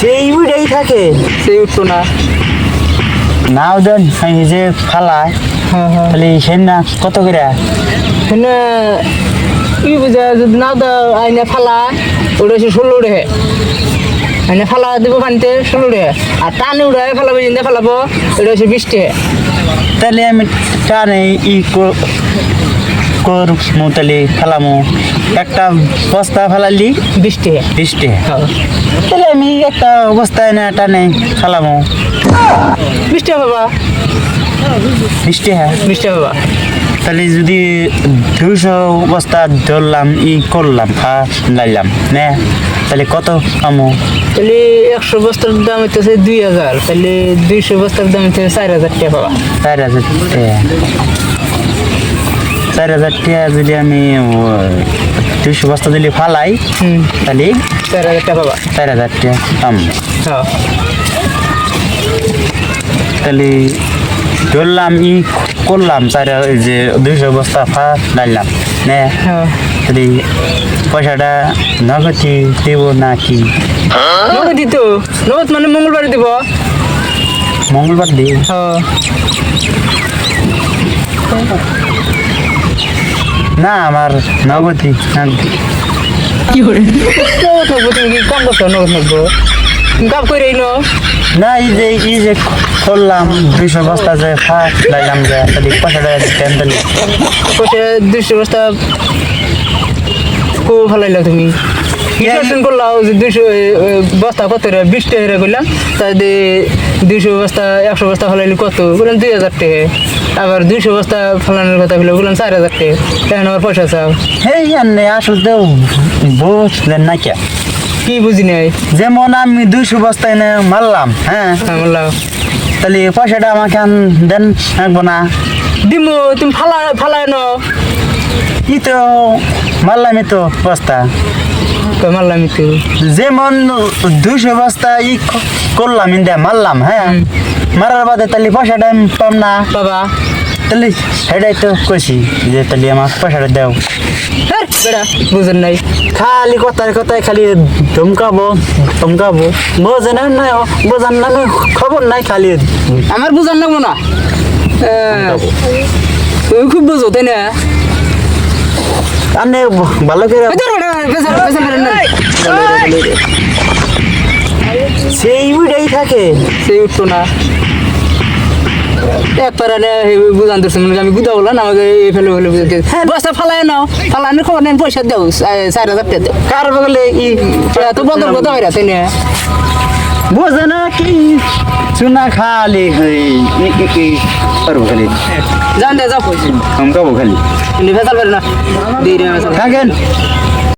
সেই উড়েই থাকে, সেই উঠতো না। নাও দেন এই যে ফালায় তাহলে সেই না কত করে? মানে ই বুঝা যদি নাও দা আইনে ফালা ওটা হচ্ছে 16 টাকা। আইনে ফালা দিব পানিতে 16 টাকা, আর টানে উড়ায় ফালাবো জিন্দে ফালাবো এটা হচ্ছে 20 টাকা। তাহলে আমি টানে করমু তাহলে ফেলামু একটা বস্তা ফেলালি 20 টাকা। 20 টাকা। তাহলে আমি একটা বস্তায় না টানে ফেলামু 20 টাকা বাবা, 20 টাকা। 20 টাকা বাবা। তাহলে যদি 200 বস্তা ধরলাম করলাম লাইলাম না, তাহলে কত কামো? তাহলে 100 বস্তার দাম হইতেছে 2000, তাহলে 200 বস্তার দাম হইতেছে 4000 টাকা বাবা। 4000 টাকা। 4000 টাকা যদি আমি 200 বস্তা দিলে ফালাই তাহলে 4000 টাকা বাবা। 4000 টাকা কাম। হ্যাঁ তাহলে ধরলাম করলাম যে 200 বস্তা ডাইলাম না, হ্যাঁ। তাহলে পয়সাটা নগদি দেব নাকি? নগদ দিত, নগদ মানে মঙ্গলবারে দিব। মঙ্গলবার দিই? হ্যাঁ। না আমার নগদি কি করে নগদ থাকবো? তুমি কি কাম করছো? নগদ থাকবো তুমি কাম করে নো না, এই যে করলাম 200 বস্তা যে ডাইলাম যে তাহলে পয়সাটা দিতেন তাহলে। পয়সা 200 বস্তা খুব ভালো লাগলো। তুমি ইনভেস্টমেন্ট করলাম যে 200 বস্তা কত রে? 20 টাকা করলাম, তাহলে 200 বস্তা 100 বস্তা ফেলাইলি কত? বললাম 2000 টাকা। আবার 200 বস্তা ফেলানোর কথা বললাম 4000 টাকা। এখন আমার পয়সা চাও? হেই আনে আসলে তো বুঝলেন না কে? কি বুঝি নাই? যেমন আমি 200 বস্তা এনে মারলাম, হ্যাঁ, বললাম তাহলে পয়সাটা আমাকে দেন রাখবো না? দিমু, তুমি ফালায় নো। ই তো মারলামই তো বস্তা। মারলাম তো যেমন 200 বস্তা করলাম ইন্দা মারলাম, হ্যাঁ, মারার বাদে তাহলে পয়সাটা আমি পাম না বাবা। তাহলে সেটাই তো কইছি যে তাহলে আমার পয়সাটা দাও। বেড়া বুঝেন নাই, খালি কথায় খালি ধমকাবো বোঝেন না, বোঝান না, খবর নাই খালি আমার বুঝান লাগবো না। তুমি খুব বুঝো তাই না? আনে ভালো করে সেই উড়েই থাকে, সেই উঠতো না। একবার বুঝান ধরছে মনে আমি বুঝা বললাম আমাকে ফেলে বুঝাতে বস্তা ফালায় নাও, ফালানোর খবর নেন, পয়সা দাও 4000 টাকা দাও। কার বগলে তো বদল কথা হয় তাই না? বোঝে না কি চুনা খালি খালি জান দে যাও ধমকাবো খালি ভেজাল পারে না দিয়ে থাকেন।